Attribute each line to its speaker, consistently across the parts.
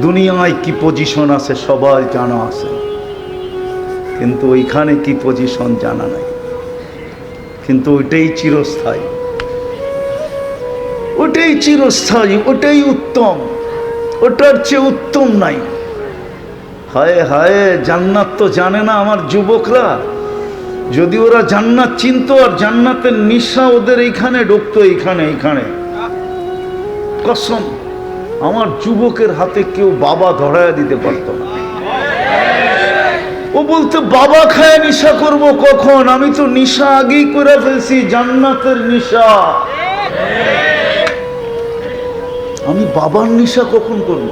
Speaker 1: দুনিয়ায় কি পজিশন আছে সবাই জানা আছে, কিন্তু ওইখানে কি পজিশন জানা নাই। কিন্তু ওইটাই চিরস্থায়ী, ওটাই চিরস্থায়ী, ওটাই উত্তম, ওটার চেয়ে উত্তম নাই। হায় হায়, জান্নাত তো জানে না আমার যুবকরা। যদি ওরা জান্নাত চিনতো আর জান্নাতের নিশা ওদের এইখানে ঢুকতো, এইখানে এইখানে, কসম আমার যুবকের হাতে কেউ বাবা ধরায়া দিতে পারত না। ও বলতে বাবা খায় নিশা করব কখন? আমি তো নিশা আগেই করে ফেলছি, জান্নাতের নিশা। আমি বাবার নিশা কখন করব?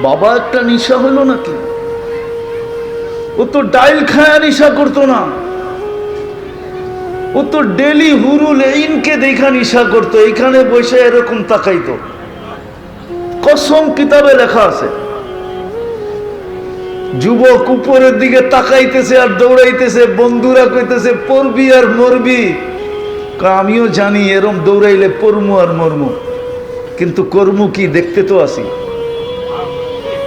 Speaker 1: বাবা একটা নিশা হলো নাকি? ও তো ডাইল খায়া নিশা করতো না, ও তো ডেলি হুরুল এইনকে দেখা নিশা করতো, এইখানে বসে এরকম তাকাইতো। কসম কিতাবে লেখা আছে। যুবক উপরের দিকে তাকাইতেছে আর দৌড়াইতেছে, বন্ধুরা কইতেছে পড়বি আর মরবি। আমিও জানি এরম দৌড়াইলে পড়মু আর মরমু, কিন্তু কর্মু কি? দেখতে তো আসি।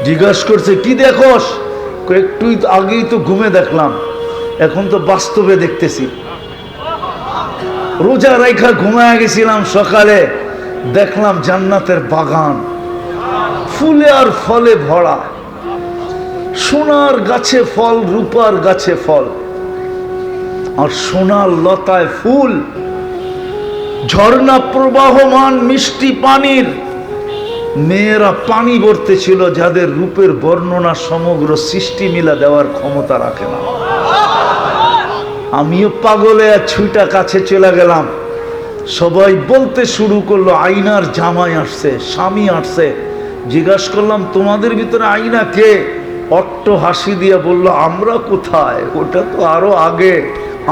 Speaker 1: জিজ্ঞাসা করছে কি দেখোস? একটু আগেই তো ঘুমে দেখলাম, এখন তো বাস্তবে দেখতেছি। রোজা রাইখা ঘুমায় গেছিলাম, সকালে দেখলাম জান্নাতের বাগান ফুলে আর ফলে ভরা, সোনার গাছে ফল, রূপার গাছে ফল, আর সোনার লতায় ফুল, ঝর্ণা প্রবাহমান মিষ্টি পানির। মেয়েরা পানি ভরতে ছিল, যাদের রূপের বর্ণনা সমগ্র সৃষ্টি মিলা দেওয়ার ক্ষমতা রাখে না। আমিও পাগলে ছুইটা কাছে চলে গেলাম। সবাই বলতে শুরু করলো আইনার জামাই আসছে, স্বামী আসছে। জিজ্ঞাসা করলাম তোমাদের ভিতরে আইনা কে? অট্ট হাসি দিয়া বলল আমরা কোথায়, ওটা তো আরো আগে,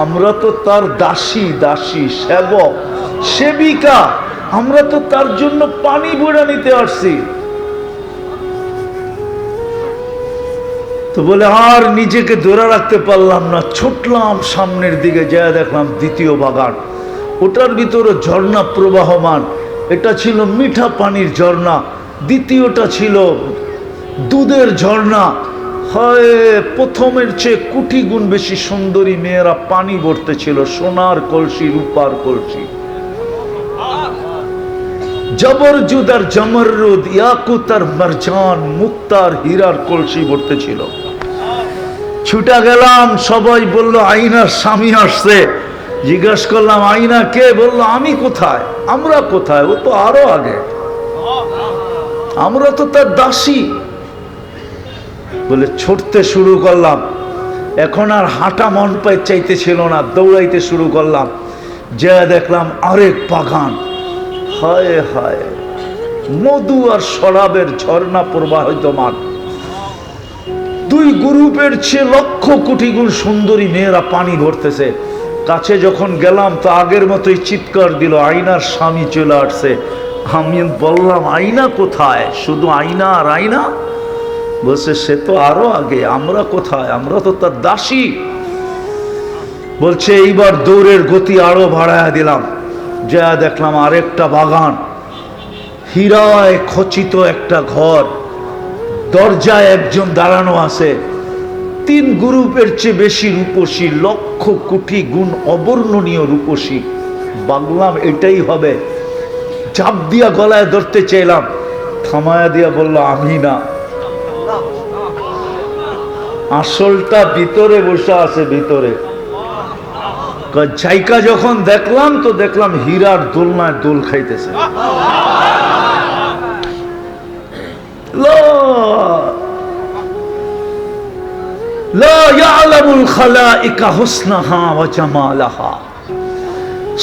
Speaker 1: আমরা তো তার দাসী, দাসী সেবক সেবিকা, আমরা তো তার জন্য পানি বইরা নিতে আসছি। তো বলে আর নিজেকে ধরে রাখতে পারলাম না, ছুটলাম সামনের দিকে, যা দেখলাম দ্বিতীয় বাগান, ওটার ভিতরে ঝর্ণা প্রবাহমান। এটা ছিল মিঠা পানির ঝর্ণা, দ্বিতীয়টা ছিল দুধের ঝর্ণা। হয় প্রথমের চেয়ে কোটি গুণ বেশি সুন্দরী মেয়েরা পানি ভরতে ছিল, সোনার কলসি, রূপার কলসি, জবরজুদ আর জমরুদ, ইয়াকুত আর মারজান, মুক্তার হীরার কলসি ভরতে ছিল। ছুটা গেলাম, সবাই বলল আইনার স্বামী আসছে। জিজ্ঞাসা করলাম আইনা কে? বলল আমি কোথায়, আমরা কোথায়, ও তো আরো আগে, আমরা তো তার দাসী। বলে ছুটতে শুরু করলাম। এখন আর হাঁটা মন পায় চাইতেছিল না, দৌড়াইতে শুরু করলাম। যা দেখলাম আরেক বাগান। হায় হায়, মধু আর শরাবের ঝর্ণা প্রবাহিতমান। দুই গ্রুপের চেয়ে লক্ষ কোটি গুণ সুন্দরী মেয়েরা পানি ভরতেছে। কাছে যখন গেলাম তো আগের মতোই চিৎকার দিল আইনার স্বামী চলে আসছে। আমি বললাম আইনা কোথায়? শুধু আইনা আর আইনা? বলছে সে তো আরো আগে, আমরা কোথায়, আমরা তো তার দাসী। বলছে এইবার দৌড়ের গতি আরো বাড়ায়া দিলাম। যা দেখলাম আরেকটা বাগান, হীরায় খচিত একটা ঘর, দরজায় একজন দাঁড়ানো আছে। তিন গ্রুপের চেয়ে বেশি রূপসী, লক্ষ কোটি গুণ অবর্ণনীয় রূপসী। ভাবলাম এটাই হবে, চাপ দিয়া গলায় ধরতে চাইলাম, থামায়া দিয়া বলল আমি না, আসলটা ভিতরে বসে আছে, ভিতরে। জায়গা যখন দেখলাম তো দেখলাম হীরার দোলনায় দোল খাইতেছে।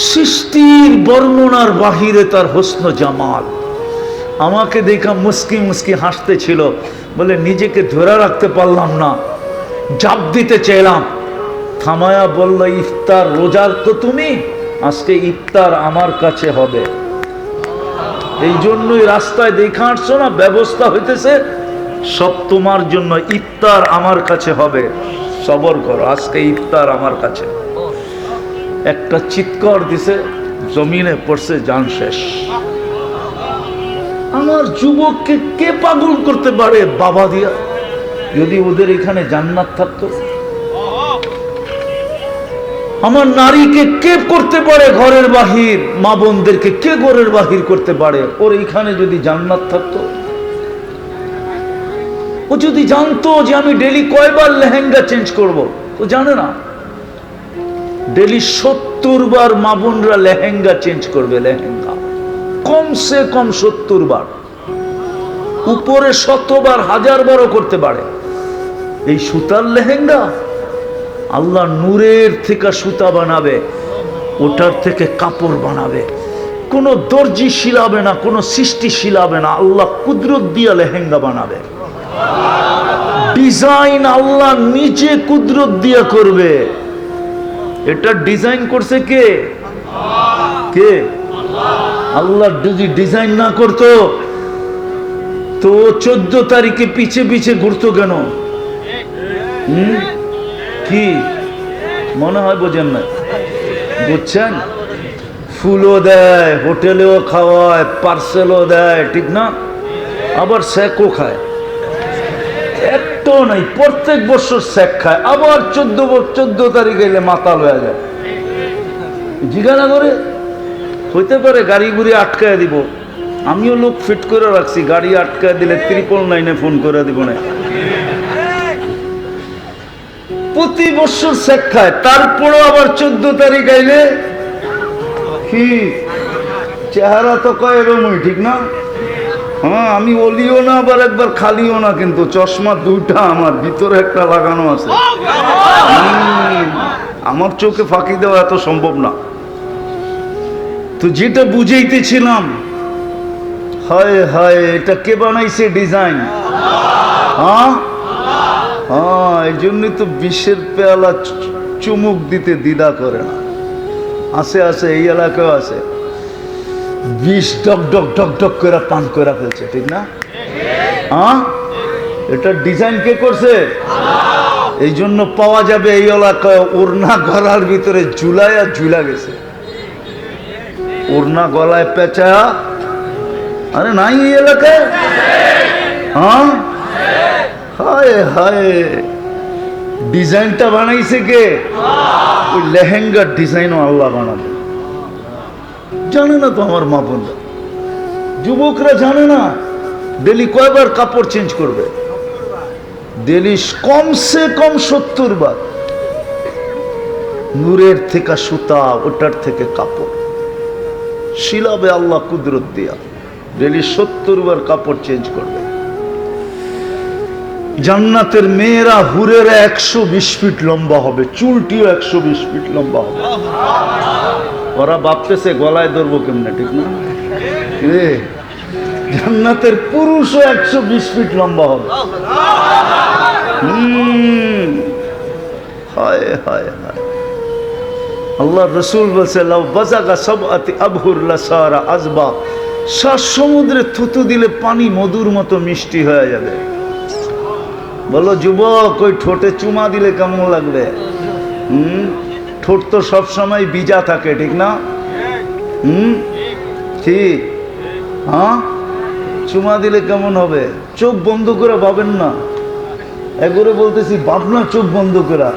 Speaker 1: সৃষ্টির বর্ণনার বাহিরে তার হোসন জামাল। আমাকে দেখা মুস্কি মুস্কি হাসতে ছিল। বলে নিজেকে ধরে রাখতে পারলাম না, জাপ দিতে চাইলাম। থামায়া বলল ইফতার রোজার তো তুমি, আজকে ইফতার আমার কাছে হবে। এই জন্যই রাস্তায় দেখা আসছো না, ব্যবস্থা হইতেছে সব তোমার জন্য। ইফতার আমার কাছে হবে, সবর করো, আজকে ইফতার আমার কাছে। একটা চিৎকার দিছে, জমিনে পড়ছে, জান শেষ। আমার যুবককে কে পাগল করতে পারে বাবা দিয়া? যদি ওদের এখানে জান্নাত থাকতো। আমার নারীকে কে করতে পারে ঘরের বাহির? মা বোনদেরকে কে ঘরের বাহির করতে পারে? ওর এখানে যদি জান্নাত থাকতো। ও যদি জানতো যে আমি ডেলি কয়বার লেহেঙ্গা চেঞ্জ করব, তো জানে না ডেলি 70 বার মা বোনরা লেহেঙ্গা চেঞ্জ করবে। লেহেঙ্গা কমসে কম 70 বার, উপরে 100 বার, 1000 বারও করতে পারে। এই সুতার লেহেঙ্গা আল্লাহ নূরের থেকে সুতা বানাবে, ওটার থেকে কাপড় বানাবে। কোনো দর্জি শিলাবে না, কোনো সৃষ্টি শিলাবে না, আল্লাহ কুদরত দিয়া লেহেঙ্গা বানাবে। ডিজাইন আল্লাহ নিজে কুদরত দিয়া করবে। এটা ডিজাইন করছে কে? কে? আল্লাহ যদি ডিজাইন না করতো তো 14 তারিখে পিছে পিছে ঘুরতো কেন? কি মনে হয় বোঝেন না? বুঝছেন? ফুলও দেয়, হোটেলেও খাওয়ায়, পার্সেলও দেয়, ঠিক না? আবার স্যাকও খায়। একটাও নাই, প্রত্যেক বছর স্যাক খায়। আবার 14 তারিখ এলে মাতাল হয়ে যায়। জিজ্ঞাসা করে হইতে পারে গাড়ি গুড়ি আটকায় দিব। আমিও লোক ফিট করে রাখছি, গাড়ি আটকায় দিলে 999 ফোন করে দিব না। প্রতি বছর স্যাক খায়, তারপরও আবার 14 তারিখ আইলে কি চেহারা তো কয় এরমই, ঠিক না? হ্যাঁ, আমি অলিও না আবার একবার খালিও না, কিন্তু চশমা দুইটা আমার ভিতরে একটা লাগানো আছে। আমার চোখে ফাঁকি দেওয়া এত সম্ভব না। তো যেটা বুঝাইতেছিলাম, হায় হায়, এটা কে বানাইছে ডিজাইন? হ্যাঁ হ্যাঁ, এই জন্যই তো বিশ্বের পেয়ালা চুমুক দিতে দ্বিধা করে না। আছে আছে, এই এলাকায় আছে, 20 ডক ডক ডক ডক করে পান করে ফেলছে, ঠিক না? হ্যাঁ, এটা ডিজাইন কে করছে? এই জন্য পাওয়া যাবে এই এলাকায় ওড়না গলার ভিতরে ঝুলায় আর ঝুলা গেছে, ওড়না গলায় পেঁচা। আরে নাই এই এলাকায়? হ্যাঁ, হায় হায়, ডিজাইনটা বানাইছে কে? ওই লেহেঙ্গার ডিজাইনও আল্লাহ বানাবে। জানে না তো আমার মা বোনরা, যুবকরা জানে না ডেলি কয়বার কাপড় চেঞ্জ করবে? ডেলি কমসে কম 70 বার। নূরের থেকে সুতা, ওটার থেকে কাপড় শিলাবে আল্লাহ কুদরত দিয়া। ডেলি 70 বার কাপড় চেঞ্জ করবে। জান্নাতের মেয়েরা হুরেরা 120 ফিট লম্বা হবে, চুলটিও 120 ফিট লম্বা হবে। ওরা ভাবতেছে গলায় ধরবো কেমনে, ঠিক না? জান্নাতের পুরুষও 120 ফিট লম্বা হবে। হায় হায় হায়, আল্লাহ রসুল বলছে, লাউ বাজাগা সাবআতি আবহুর লাসারা আজবা, 7 সমুদ্রে থুতু দিলে পানি মধুর মতো মিষ্টি হয়ে যাবে। বলো যুবক, ওই ঠোঁটে চুমা দিলে কেমন লাগবে? ঠোঁট তো সবসময় ভিজা থাকে, ঠিক না? ঠিক। হ্যাঁ, চুমা দিলে কেমন হবে? চোখ বন্ধ করে ভাবেন না, একবারে বলতেছি, ভাবনা চোখ বন্ধ করা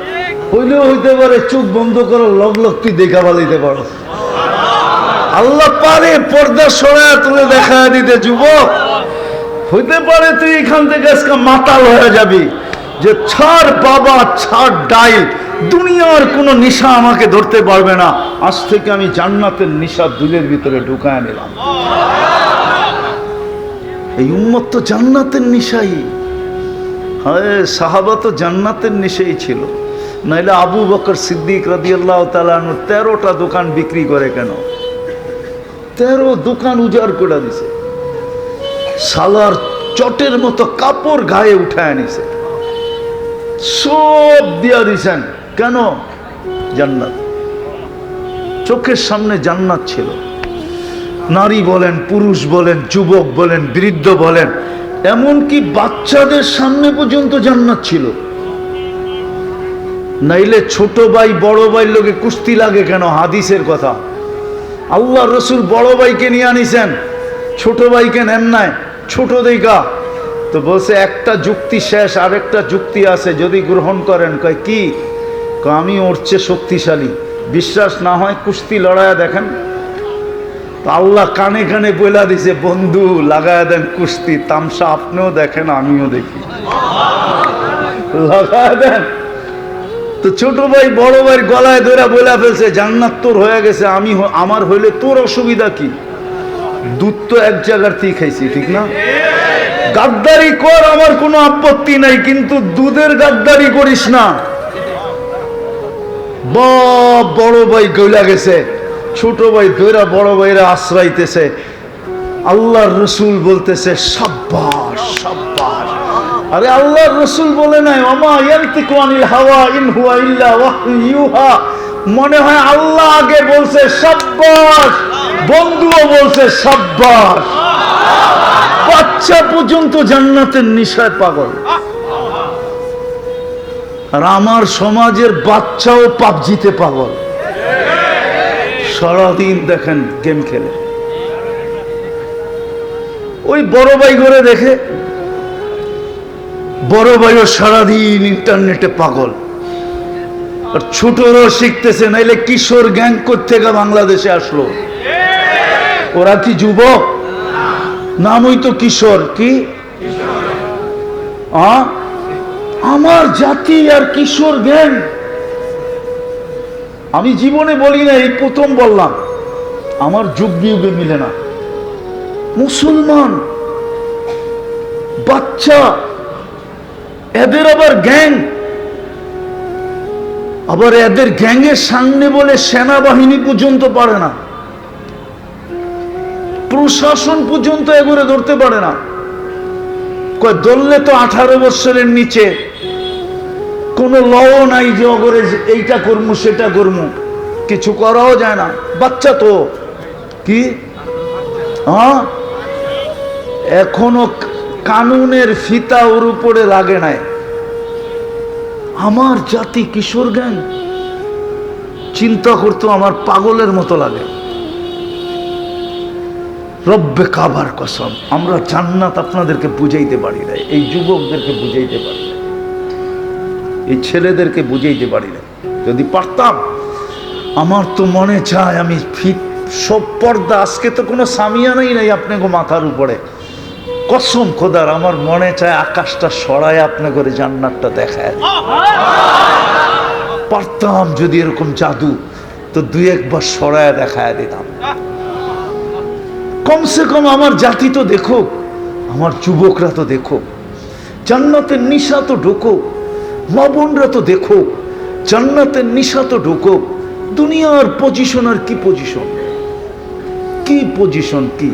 Speaker 1: হইলেও হইতে পারে চোখ বন্ধ করার লগ লগ তুই দেখা পালাইতে পারো। আল্লাহ পারে পর্দা সরায় তুলে দেখা দিতে। যুবক, হইতে পারে তুই এখান থেকে আজকে মাতাল হয়ে যাবি, যে ছাড় বাবা, ছাড় ডাইল, দুনিয়ার কোনো নেশা আমাকে ধরতে পারবে না, আজ থেকে আমি জান্নাতের নেশা দিলের ভিতরে ঢুকায় নিলাম। এই উম্মত তো জান্নাতের নেশাই। হায়, সাহাবা তো জান্নাতের নেশাই ছিল, নাইলে আবু বকর সিদ্দিক রাদিয়াল্লাহু তাআলা আনহু 13টা দোকান বিক্রি করে কেন? 13 দোকান উজাড় করে দিছে, সালার চটের মতো কাপড় গায়ে উঠায় নিছে, সব দিয়া দিছেন। কেন? জান্নাত। চোখের সামনে জান্নাত ছিল। নারী বলেন, পুরুষ বলেন, যুবক বলেন, বৃদ্ধ বলেন, এমনকি বাচ্চাদের সামনে পর্যন্ত জান্নাত ছিল। নাইলে ছোট ভাই বড় ভাইয়ের লোকে কুস্তি লাগে কেন? হাদিসের কথা, আল্লাহ রসুল বড় ভাইকে নিয়ে আনিছেন, ছোট ভাইকে নেন নাই, ছোট দেখা তো বলছে একটা যুক্তি শেষ, আরেকটা যুক্তি আছে, যদি গ্রহণ করেন। কয় কি? আমি ওর চেয়ে শক্তিশালী। বিশ্বাস না হয় কুস্তি লড়াইয়া দেখেন। আল্লাহ কানে কানে বইলা দিছে, বন্ধু লাগায়া দেন কুস্তি, তামসা আপনিও দেখেন আমিও দেখি, লাগায়া দেন। তো ছোট ভাই বড় ভাই গলায় ধরে বইলা ফেলছে, জান্নাত তোর হয়ে গেছে, আমার হইলে তোর অসুবিধা কি? দুধ তো এক জায়গার থেকে খাইছি, ঠিক না? গাদ্দারি কর, আমার কোনো আপত্তি নাই, কিন্তু দুধের গাদ্দারি করিস না। বড় ভাই গইলা গেছে, ছোট ভাই ধৈরা বড় ভাইরা আশ্রাইতেছে। আল্লাহর রসুল বলতেছে সাব্বাস সাব্বাস। আরে আল্লাহর রসুল বলে নাই ওমা ইয়ানতিকু আনিল হাওয়া ইন হুয়া ইল্লা ওয়াহয়ু ইউহা। মনে হয় আল্লাহ আগে বলছে সাব্বাস, বন্ধুও বলছে সাব্বাস। বাচ্চা পর্যন্ত জান্নাতের নেশায় পাগল। আর আমার সমাজের বাচ্চাও পাবজিতে পাগল, সারাদিন দেখেন গেম খেলে। ওই বড় ভাই করে দেখে, বড় ভাইও সারাদিন ইন্টারনেটে পাগল। আর ছোটরা শিখতেছে, নাইলে কিশোর গ্যাং থেকে বাংলাদেশে আসলো। ওরা কি যুবক? নামই তো কিশোর। কি আমার জাতি আর কিশোর গ্যাং? আমি জীবনে বলি না, এই প্রথম বললাম। আমার যুগ বিয়োগে মিলে না। মুসলমান বাচ্চা, এদের আবার গ্যাং, আবার এদের গ্যাংয়ের সামনে বলে সেনাবাহিনী পর্যন্ত পারে না, প্রশাসন পর্যন্ত এগুলো ধরতে পারে না। কয় ধরলে তো 18 বছরের নিচে, কোনো লও নাই যে অগরে এইটা করমু সেটা করমু, কিছু করাও যায় না। বাচ্চা তো কি এখনো কানুনের ফিতা ওর উপরে লাগে নাই। আমার জাতি কিশোর গ্যাং, চিন্তা করতো আমার পাগলের মতো লাগে। রব্বে কাবার কসম, আমরা জান্নাত আপনাদেরকে বুঝাইতে পারি না, এই যুবকদেরকে বুঝাইতে পারি না, এই ছেলেদেরকে বুঝাইতে পারি না। যদি পারতাম, আমার তো মনে চায় আমি ফিট সব পর্দা, আজকে তো কোনো সামিয়ানাই নাই আপনাকে মাথার উপরে। কসম খোদার, আমার মনে চায় আকাশটা সরায় আপনি করে জান্নাতটা দেখায়। পারতাম যদি এরকম জাদু, তো 2-1 বার সরায় দেখায় দিতাম। কমসে কম আমার জাতি তো দেখো, আমার যুবকরা তো দেখো, জান্নাতের নিশা তো ঢোকো, মা বোনরা তো দেখো, জান্নাতের নিশা তো ঢোকো। দুনিয়ার পজিশন আর কি পজিশন, কি পজিশন কি